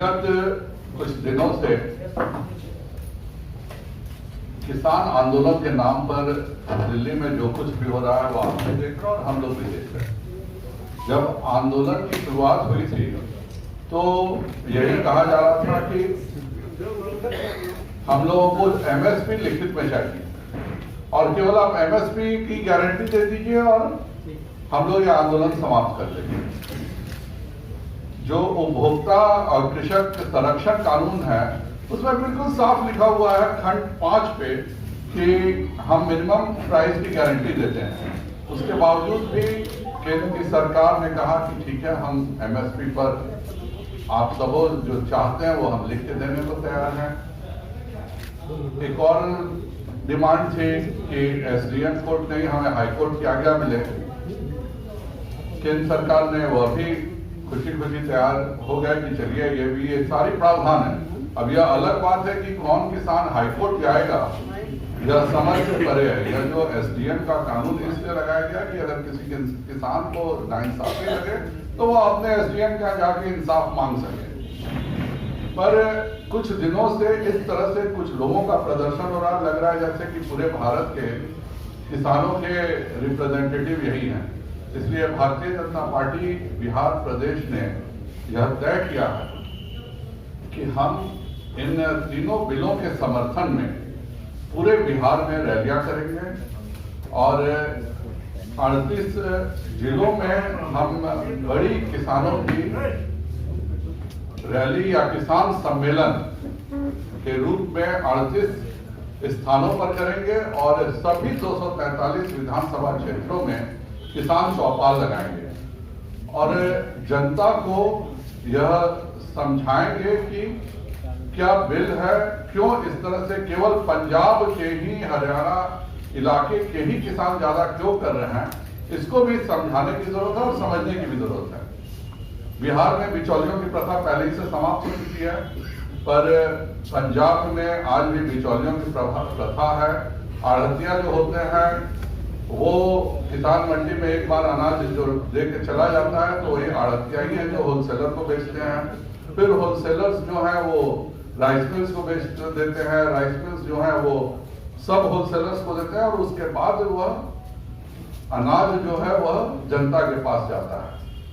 विगत कुछ दिनों से किसान आंदोलन के नाम पर दिल्ली में जो कुछ भी हो रहा है वो आप भी देख रहे हो और हम लोग भी देख रहे हैं। जब आंदोलन की शुरुआत हुई थी तो यही कहा जा रहा था कि हम लोगों को एमएसपी लिखित में चाहिए और केवल आप एमएसपी की गारंटी दे दीजिए और हम लोग ये आंदोलन समाप्त कर देंगे। जो उपभोक्ता और कृषक संरक्षण कानून है उसमें बिल्कुल साफ लिखा हुआ है खंड 5 पे कि हम मिनिमम प्राइस की गारंटी देते हैं। उसके बावजूद भी केंद्र की सरकार ने कहा कि ठीक है, हम एमएसपी पर आप सब जो चाहते हैं वो हम लिख के देने को तैयार हैं। एक और डिमांड थी कि एसडीएम कोर्ट नहीं, हमें हाईकोर्ट की आज्ञा मिले। केंद्र सरकार ने वह भी खुशी खुशी तैयार हो गए कि चलिए ये सारी प्रावधान है। अब यह अलग बात है कि कौन किसान हाईकोर्ट जाएगा, यह समझ से परे है। यह जो एसडीएम का कानून इसलिए लगाया गया कि अगर किसी किसान को नाइंसाफी लगे तो वह अपने एसडीएम के यहाँ जाके इंसाफ मांग सके। पर कुछ दिनों से इस तरह से कुछ लोगों का प्रदर्शन हो रहा, लग रहा है जैसे कि पूरे भारत के किसानों के रिप्रेजेंटेटिव यही हैं। इसलिए भारतीय जनता पार्टी बिहार प्रदेश ने यह तय किया है कि हम इन तीनों बिलों के समर्थन में पूरे बिहार में रैलियां करेंगे और 38 जिलों में हम बड़ी किसानों की रैली या किसान सम्मेलन के रूप में 38 स्थानों पर करेंगे और सभी 243 विधानसभा क्षेत्रों में किसान चौपाल लगाएंगे और जनता को यह समझाएंगे कि क्या बिल है, क्यों इस तरह से केवल पंजाब के ही, हरियाणा इलाके के ही किसान ज्यादा क्यों कर रहे हैं, इसको भी समझाने की जरूरत है और समझने की भी जरूरत है। बिहार में बिचौलियों की प्रथा पहले ही से समाप्त हो चुकी है, पर पंजाब में आज भी बिचौलियों की प्रथा है। आढ़तिया जो होते हैं वो किसान मंडी में एक बार अनाज जो दे के चला जाता है तो वही आढ़तिया ही है जो होलसेलर को बेचते हैं। फिर होलसेलर्स जो है वो राइस मिल्स को बेच देते हैं, राइस मिल्स जो है वो सब होलसेलर्स को देते हैं और उसके बाद वह अनाज जो है वह जनता के पास जाता है।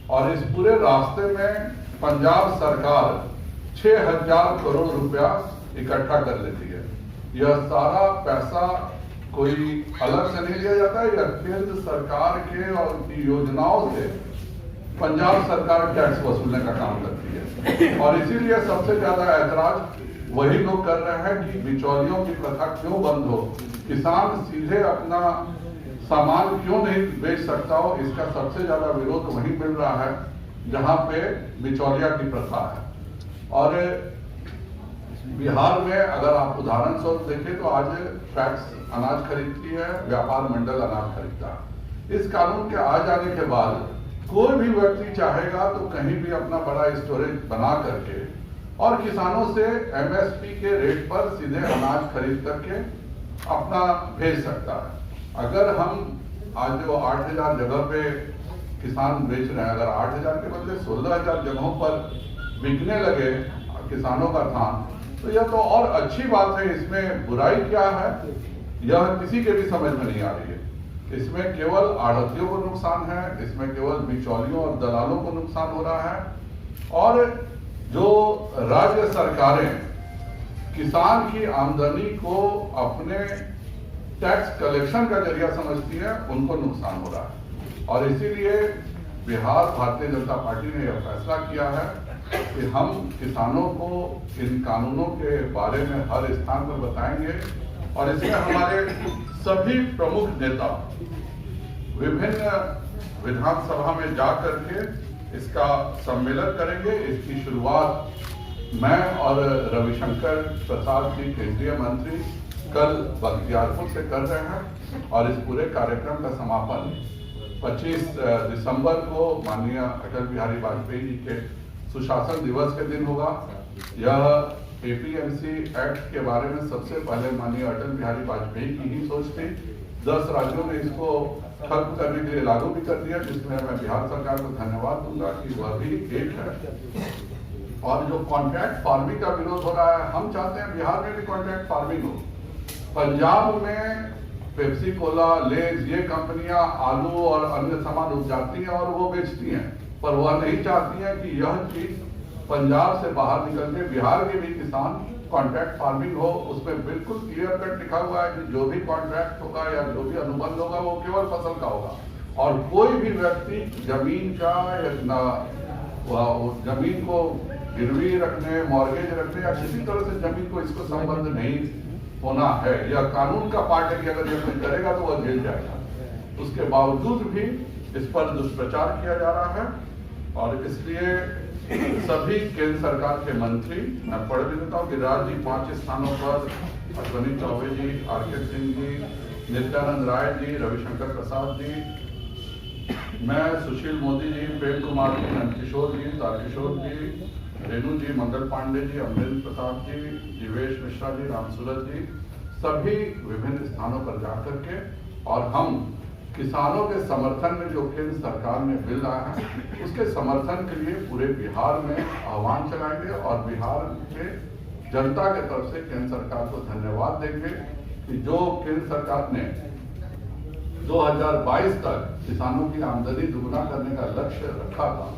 और इस पूरे रास्ते में पंजाब सरकार 6000 करोड़ रुपया इकट्ठा कर लेती है। यह सारा पैसा कोई अलग से नहीं लिया जाता है, यह केंद्र सरकार के और की योजनाओं से पंजाब सरकार टैक्स वसूलने का काम करती है। और इसीलिए सबसे ज्यादा ऐतराज वही लोग कर रहे हैं कि बिचौलियों की प्रथा क्यों बंद हो, किसान सीधे अपना सामान क्यों नहीं बेच सकता हो। इसका सबसे ज्यादा विरोध वहीं मिल रहा है जहां पे बिचौलिया की प्रथा है। और बिहार में अगर आप उदाहरण स्वरूप देखें तो आज फैक्स अनाज खरीदती है, व्यापार मंडल अनाज खरीदता है। इस कानून के आ जाने के बाद कोई भी व्यक्ति चाहेगा तो कहीं भी अपना बड़ा स्टोरेज बना करके और किसानों से एमएसपी के रेट पर सीधे अनाज खरीद करके अपना भेज सकता है। अगर हम आज जो 8000 जगह पे किसान बेच रहे हैं, अगर 8000 के बदले 16000 जगहों पर बिकने लगे किसानों का धान, तो यह तो और अच्छी बात है। इसमें बुराई क्या है यह किसी के भी समझ में नहीं आ रही है। इसमें केवल आढ़तियों को नुकसान है, इसमें केवल बिचौलियों और दलालों को नुकसान हो रहा है। और जो राज्य सरकारें किसान की आमदनी को अपने टैक्स कलेक्शन का जरिया समझती है, उनको नुकसान हो रहा है। और इसीलिए बिहार भारतीय जनता पार्टी ने यह फैसला किया है कि हम किसानों को इन कानूनों के बारे में हर स्थान पर बताएंगे और इसमें हमारे सभी प्रमुख नेता विभिन्न विधानसभा में जा करके इसका सम्मेलन करेंगे। इसकी शुरुआत मैं और रविशंकर प्रसाद जी केंद्रीय मंत्री कल बख्तियारपुर से कर रहे हैं और इस पूरे कार्यक्रम का समापन 25 दिसंबर को माननीय अटल बिहारी वाजपेयी जी के सुशासन दिवस के दिन होगा। यह एपीएमसी एक्ट के बारे में सबसे पहले माननीय अटल बिहारी वाजपेयी की ही सोच थी। 10 राज्यों ने इसको खत्म करने के लिए लागू भी कर दिया, जिसमें मैं बिहार सरकार को धन्यवाद दूंगा कि वह भी एक है। और जो कॉन्ट्रैक्ट फार्मिंग का विरोध हो रहा है, हम चाहते हैं बिहार में भी कॉन्ट्रैक्ट फार्मिंग हो। पंजाब में पेप्सी कोला, लेज, ये कंपनियां आलू और अन्य सामान उपजाती हैं और वो बेचती हैं, पर वह नहीं चाहती हैं कि यह चीज पंजाब से बाहर निकल के बिहार के भी किसान कॉन्ट्रैक्ट फार्मिंग हो। उसमें बिल्कुल क्लियर कट लिखा हुआ है कि जो भी कॉन्ट्रैक्ट होगा या जो भी अनुबंध होगा वो केवल फसल का होगा, और कोई भी व्यक्ति जमीन का या जमीन को गिरवी रखने, मॉर्गेज रखने या किसी तरह से जमीन को इसको संबंध नहीं होना है। यह कानून का पार्ट है कि अगर यह कोई करेगा तो वह जेल जाएगा। उसके बावजूद भी इस पर दुष्प्रचार किया जा रहा है, और इसलिए सभी केंद्र सरकार के मंत्री, मैं पढ़ भी देता हूँ कि राज्य 5 स्थानों पर अश्विनी चौबे जी, आर.के. सिंह जी, नित्यानंद राय जी, रविशंकर प्रसाद जी, मैं, सुशील मोदी जी, प्रेम कुमार जी, नंदकिशोर जी, तारकिशोर जी, रेणु जी, मंगल पांडे जी, अमरेंद्र प्रसाद जी, जीवेश मिश्रा जी, रामसूरत जी, सभी विभिन्न स्थानों पर जाकर के, और हम किसानों के समर्थन में जो केंद्र सरकार ने बिल लाया है उसके समर्थन के लिए पूरे बिहार में आह्वान चलाएंगे, और बिहार के जनता के तरफ से केंद्र सरकार को धन्यवाद देंगे कि जो केंद्र सरकार ने 2022 तक किसानों की आमदनी दुगुना करने का लक्ष्य रखा था,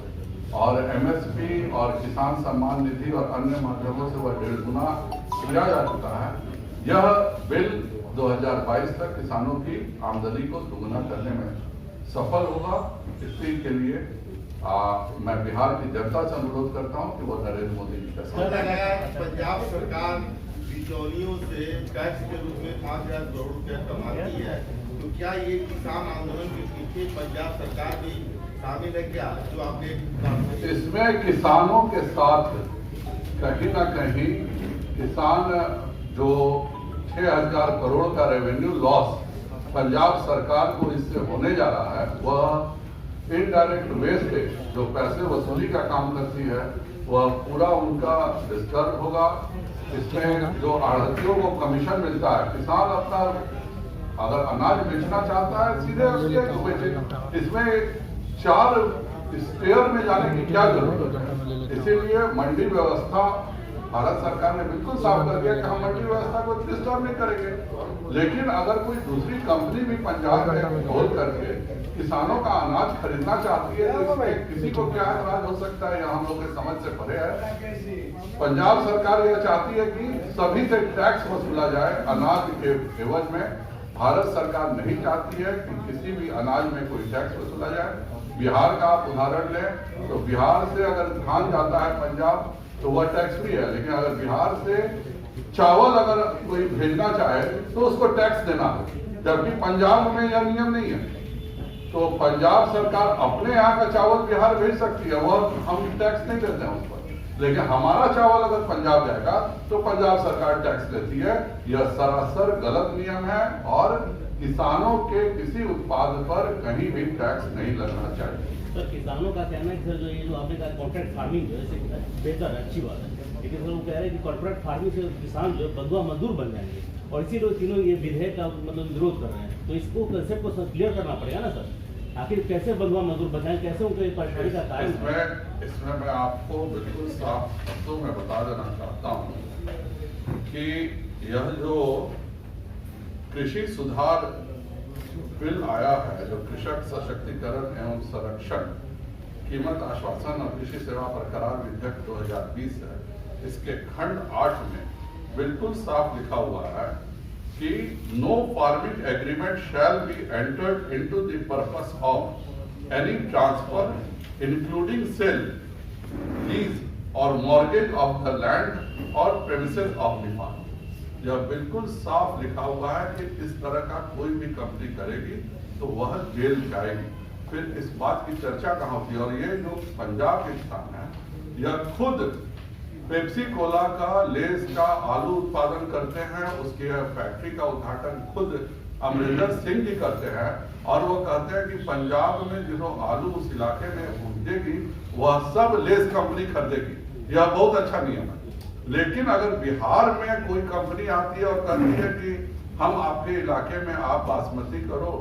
और एमएसपी और किसान सम्मान निधि और अन्य माध्यमों से वह 1.5 गुना किया जा चुका है। यह बिल 2022 तक किसानों की आमदनी को दुगुना करने में सफल होगा। इसी के लिए मैं बिहार की जनता से अनुरोध करता हूं कि वो नरेंद्र मोदी जी का साथ। पंजाब सरकार बिचौलियों से टैक्स के रूप में 5,000 करोड़ रुपया कमाती है, तो क्या ये किसान आंदोलन के पीछे पंजाब सरकार भी शामिल है क्या? जो आपने इसमें किसानों के साथ कहीं ना कहीं किसान जो 6,000 करोड़ का रेवेन्यू लॉस पंजाब सरकार को इससे होने जा रहा है, वह इनडायरेक्ट वेस्टेज जो पैसे वसूली का काम करती है वह पूरा उनका डिस्टर्ब होगा। इसमें जो आढ़तियों को कमीशन मिलता है, किसान अपना अगर अनाज बेचना चाहता है सीधे उसके बेचे, इसमें 4 स्टेयर में जाने की क्या जरूरत है। इसीलिए मंडी व्यवस्था भारत सरकार ने बिल्कुल साफ कर दिया कि हम मंडी व्यवस्था को डिस्टर्ब नहीं करेंगे। लेकिन अगर कोई दूसरी कंपनी भी पंजाब में खोल करके किसानों का अनाज खरीदना चाहती है तो इसमें किसी को क्या एतराज हो सकता है, यह हम लोग के समझ से परे है। पंजाब सरकार यह चाहती है कि सभी से टैक्स वसूला जाए अनाज के एवज में। भारत सरकार नहीं चाहती है कि किसी भी अनाज में कोई टैक्स वसूला जाए। बिहार का आप उदाहरण लें तो बिहार से अगर धान जाता है पंजाब तो वह टैक्स फ्री है, लेकिन अगर बिहार से चावल अगर कोई भेजना चाहे तो उसको टैक्स देना है, जबकि पंजाब में यह नियम नहीं है। तो पंजाब सरकार अपने यहाँ का चावल बिहार भेज सकती है, वह हम टैक्स नहीं देते हैं उस पर, लेकिन हमारा चावल अगर पंजाब जाएगा तो पंजाब सरकार टैक्स लेती है। यह सरासर गलत नियम है और किसानों के किसी उत्पाद पर कहीं भी टैक्स नहीं लगना चाहिए। सर, किसानों का कहना है सर, जो आपने कहा कॉन्ट्रैक्ट फार्मिंग जो है बेहतर अच्छी बात है, लेकिन सर वो कह रहे हैं कि कॉन्ट्रैक्ट फार्मिंग से किसान जो बंधुआ मजदूर बन जाएंगे, और इसीलिए तीनों ये विधेयक का मतलब विरोध कर रहे हैं। तो इसको कंसेप्ट को क्लियर करना पड़ेगा ना सर, आखिर कैसे बंधुआ मजदूर बचाएं, कैसे उनके परेशानी का कारण। इसमें मैं आपको बिल्कुल साफ शब्दों में बता देना चाहता हूँ कि यह जो कृषि सुधार बिल आया है, जो कृषक सशक्तिकरण एवं संरक्षण कीमत आश्वासन और कृषि सेवा पर करार विधेयक 2020 है, इसके खंड 8 में बिल्कुल साफ लिखा हुआ है कि no farming agreement shall be entered into the purpose of any transfer including sale, lease और मॉर्गेज ऑफ द लैंड और प्रेमिसेस ऑफ द फार्म। यह बिल्कुल साफ लिखा हुआ है कि इस तरह का कोई भी कंपनी करेगी तो वह जेल जाएगी। फिर इस बात की चर्चा कहाँ होती है। और ये जो पंजाब के किसान है, यह खुद पेप्सी कोला का, लेस का आलू उत्पादन करते हैं, उसकी फैक्ट्री का उद्घाटन खुद अमरिंदर सिंह जी करते हैं, और वो कहते हैं कि पंजाब में जो आलू उस इलाके में उपजेगी वह सब लेस कंपनी खरीदेगी। यह बहुत अच्छा नियम है। लेकिन अगर बिहार में कोई कंपनी आती है और कहती है कि हम आपके इलाके में आप बासमती करो,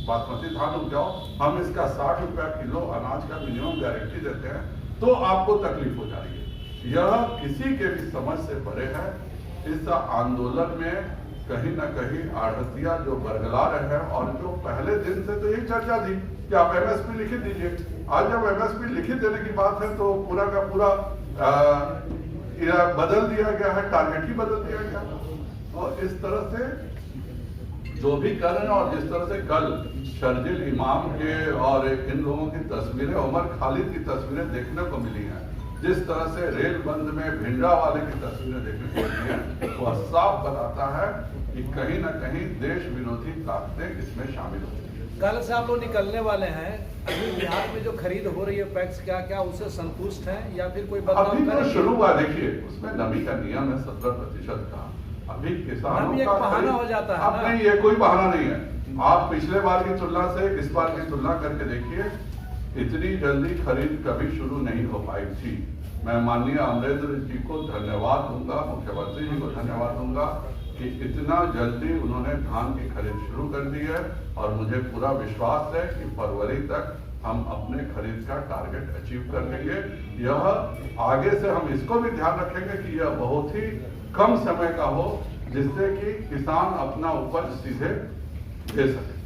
बासमती धान उपजाओ, हम इसका 60 रुपया किलो अनाज का मिनिमम गारंटी देते हैं, तो आपको तकलीफ हो जाएगी। यह किसी के भी समझ से परे है। इस आंदोलन में कहीं न कहीं आढ़तिया जो बरगला रहे हैं, और जो पहले दिन से तो यही चर्चा थी कि आप एमएसपी लिखित दीजिए। आज जब एमएसपी लिखित देने की बात है तो पूरा का पूरा बदल दिया गया है, टारगेट ही बदल दिया गया। और इस तरह से जो भी कर रहे हैं, और जिस तरह से कल शर्जिल इमाम के और इन लोगों की तस्वीरें, उमर खालिद की तस्वीरें देखने को मिली हैं, जिस तरह से रेल बंद में भिंडरा वाले की तस्वीरें देखने को मिली हैं, वह साफ बताता है कि कहीं न कहीं देश विरोधी ताकतें इसमें शामिल हो रही है। कल से आप लोग निकलने वाले हैं, अभी बिहार में जो खरीद हो रही है पैक्स क्या उससे संतुष्ट हैं या फिर कोई बदलाव अभी तो करेंगे? शुरू हुआ, देखिए उसमें नमी का नियम है 17% का। अभी किसानों नमी एक का बहाना हो जाता है अब ना? नहीं, ये कोई बहाना नहीं है। आप पिछले बार की तुलना से इस बार की तुलना करके देखिए, इतनी जल्दी खरीद कभी शुरू नहीं हो पाई थी। मैं माननीय अमरेंद्र जी को धन्यवाद दूंगा, मुख्यमंत्री जी को धन्यवाद दूंगा कि इतना जल्दी उन्होंने धान की खरीद शुरू कर दी है, और मुझे पूरा विश्वास है कि फरवरी तक हम अपने खरीद का टारगेट अचीव कर लेंगे। यह आगे से हम इसको भी ध्यान रखेंगे कि यह बहुत ही कम समय का हो, जिससे कि किसान अपना उपज सीधे दे सके।